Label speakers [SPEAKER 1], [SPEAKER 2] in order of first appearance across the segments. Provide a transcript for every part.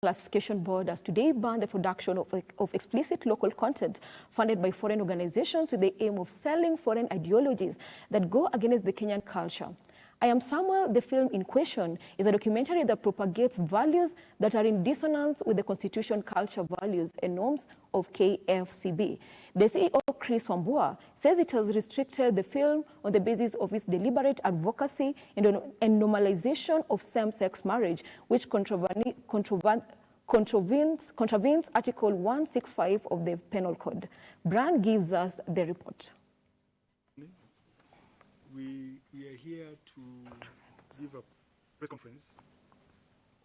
[SPEAKER 1] Classification Board has today banned the production of explicit local content funded by foreign organizations with the aim of selling foreign ideologies that go against the Kenyan culture. I Am Samuel, the film in question, is a documentary that propagates values that are in dissonance with the constitution, culture, values, and norms of KFCB. The CEO, Chris Wambua, says it has restricted the film on the basis of its deliberate advocacy and normalization of same-sex marriage, which contravenes Article 165 of the Penal Code. Bran gives us the report.
[SPEAKER 2] We are here to give a press conference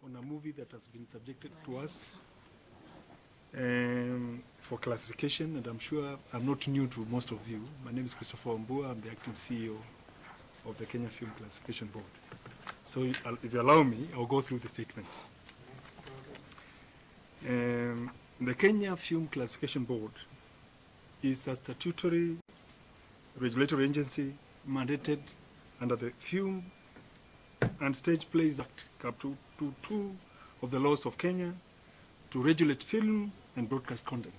[SPEAKER 2] on a movie that has been subjected to us for classification, and I'm sure I'm not new to most of you. My name is Christopher Wambua. I'm the acting CEO of the Kenyan Film Classification Board. So if you allow me, I'll go through the statement. The Kenya Film Classification Board is a statutory regulatory agency mandated under the Film and Stage Plays Act, Chapter 2 of the laws of Kenya, to regulate film and broadcast content.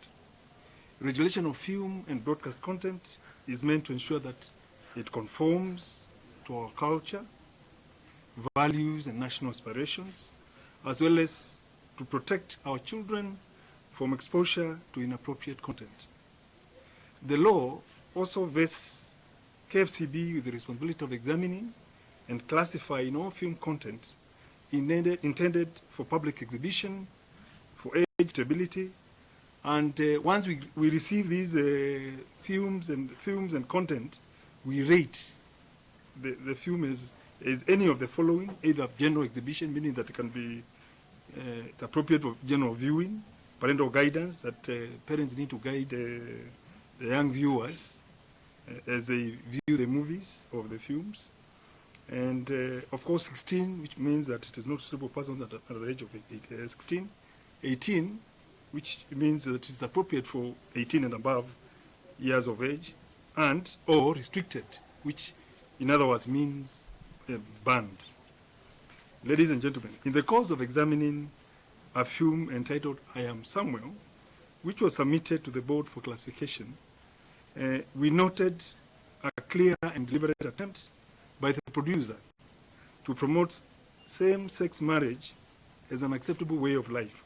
[SPEAKER 2] Regulation of film and broadcast content is meant to ensure that it conforms to our culture, values, and national aspirations, as well as to protect our children from exposure to inappropriate content. The law also vests KFCB with the responsibility of examining and classifying all film content intended for public exhibition, for age stability, and once we receive these films and content, we rate the film as any of the following: either general exhibition, meaning that it can be it's appropriate for general viewing, parental guidance, that parents need to guide the young viewers as they view the movies or the films, and of course 16, which means that it is not suitable persons under the age of 16, 18, which means that it is appropriate for 18 and above years of age, and or restricted, which in other words means banned. Ladies and gentlemen, in the course of examining a film entitled I Am Samuel, which was submitted to the board for classification, we noted a clear and deliberate attempt by the producer to promote same-sex marriage as an acceptable way of life.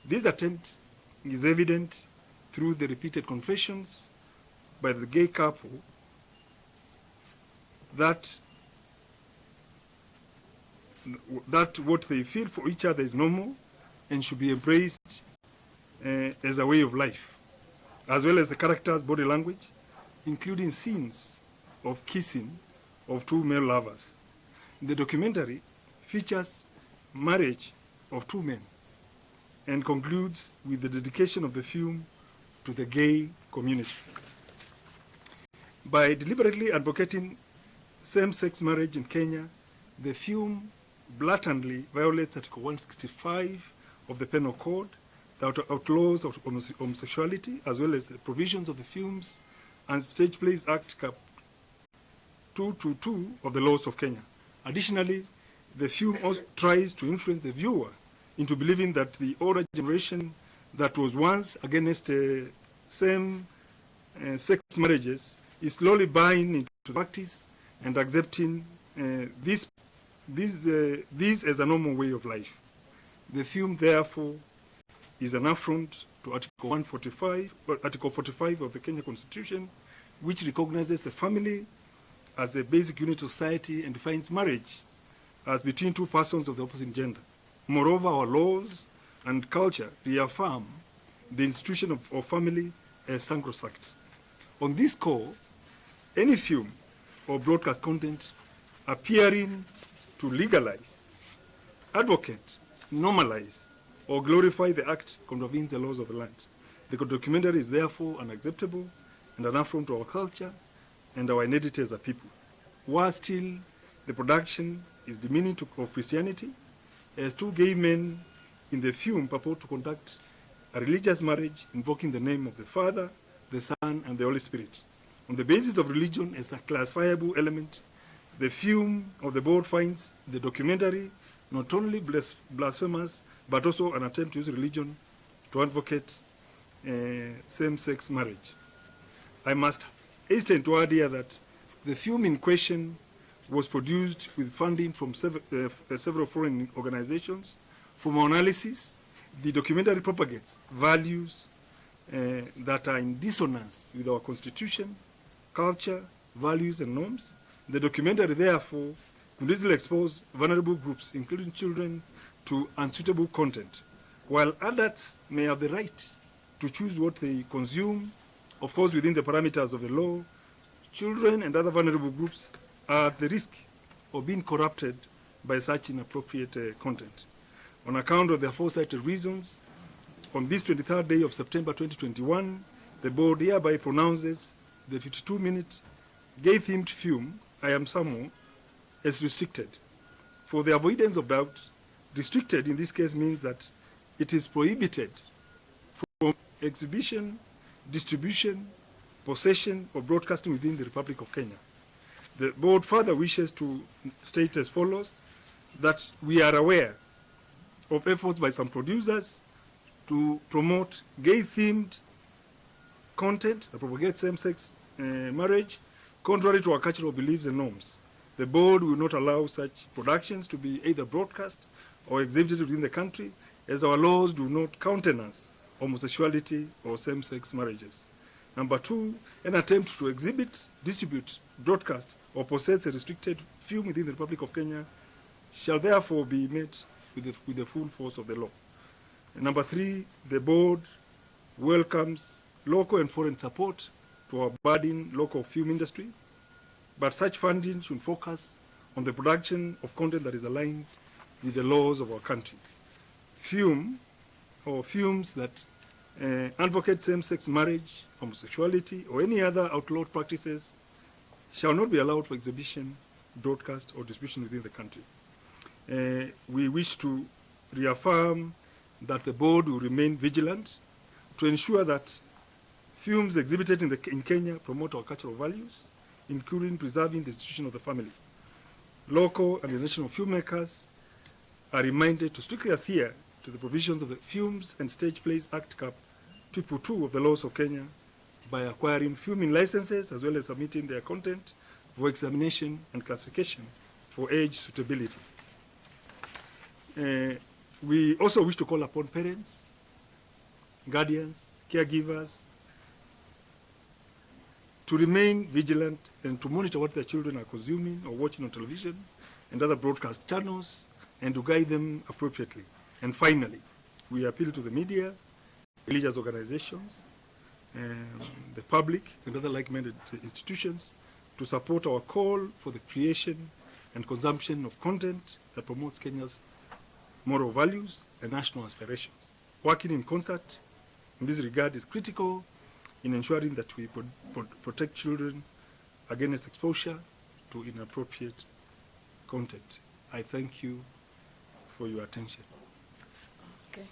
[SPEAKER 2] This attempt is evident through the repeated confessions by the gay couple that what they feel for each other is normal and should be embraced as a way of life, as well as the character's body language, including scenes of kissing of two male lovers. The documentary features marriage of two men and concludes with the dedication of the film to the gay community. By deliberately advocating same-sex marriage in Kenya, the film blatantly violates Article 165 of the Penal Code that outlaws homosexuality, as well as the provisions of the Films and Stage Plays Act, Cap 222 of the laws of Kenya. Additionally, the film also tries to influence the viewer into believing that the older generation that was once against same-sex marriages is slowly buying into practice and accepting this as a normal way of life. The film, therefore, is an affront to Article 145, or Article 45 of the Kenya Constitution, which recognizes the family as a basic unit of society and defines marriage as between two persons of the opposite gender. Moreover, our laws and culture reaffirm the institution of family as sacrosanct. On this score, any film or broadcast content appearing to legalize, advocate, normalize, or glorify the act contravenes the laws of the land. The documentary is therefore unacceptable and an affront to our culture and our identity as a people. While still the production is demeaning of Christianity, as two gay men in the film purport to conduct a religious marriage invoking the name of the Father, the Son, and the Holy Spirit. On the basis of religion as a classifiable element, the film of the board finds the documentary not only blasphemous, but also an attempt to use religion to advocate same-sex marriage. I must hasten to add here that the film in question was produced with funding from several foreign organizations. From our analysis, the documentary propagates values that are in dissonance with our constitution, culture, values, and norms. The documentary, therefore, could easily expose vulnerable groups, including children, to unsuitable content. While adults may have the right to choose what they consume, of course, within the parameters of the law, children and other vulnerable groups are at the risk of being corrupted by such inappropriate content. On account of the aforecited reasons, on this 23rd day of September 2021, the board hereby pronounces the 52-minute gay-themed film, I Am Samuel, as restricted. For the avoidance of doubt, restricted in this case means that it is prohibited from exhibition, distribution, possession, or broadcasting within the Republic of Kenya. The board further wishes to state as follows, that we are aware of efforts by some producers to promote gay-themed content that propagates same-sex marriage, contrary to our cultural beliefs and norms. The board will not allow such productions to be either broadcast or exhibited within the country, as our laws do not countenance homosexuality or same-sex marriages. Number two, an attempt to exhibit, distribute, broadcast, or possess a restricted film within the Republic of Kenya shall therefore be met with the full force of the law. And number three, the board welcomes local and foreign support to our budding local film industry, but such funding should focus on the production of content that is aligned with the laws of our country. Film or films that advocate same-sex marriage, homosexuality, or any other outlawed practices shall not be allowed for exhibition, broadcast, or distribution within the country. We wish to reaffirm that the board will remain vigilant to ensure that films exhibited in Kenya promote our cultural values, including preserving the institution of the family. Local and international filmmakers are reminded to strictly adhere to the provisions of the Films and Stage Plays Act Cap 222 of the laws of Kenya by acquiring filming licenses as well as submitting their content for examination and classification for age suitability. We also wish to call upon parents, guardians, caregivers to remain vigilant and to monitor what their children are consuming or watching on television and other broadcast channels, and to guide them appropriately. And finally, we appeal to the media, religious organizations, the public, and other like-minded institutions to support our call for the creation and consumption of content that promotes Kenya's moral values and national aspirations. Working in concert in this regard is critical in ensuring that we protect children against exposure to inappropriate content. I thank you for your attention.
[SPEAKER 1] Okay.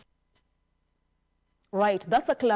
[SPEAKER 1] Right, that's a clarity.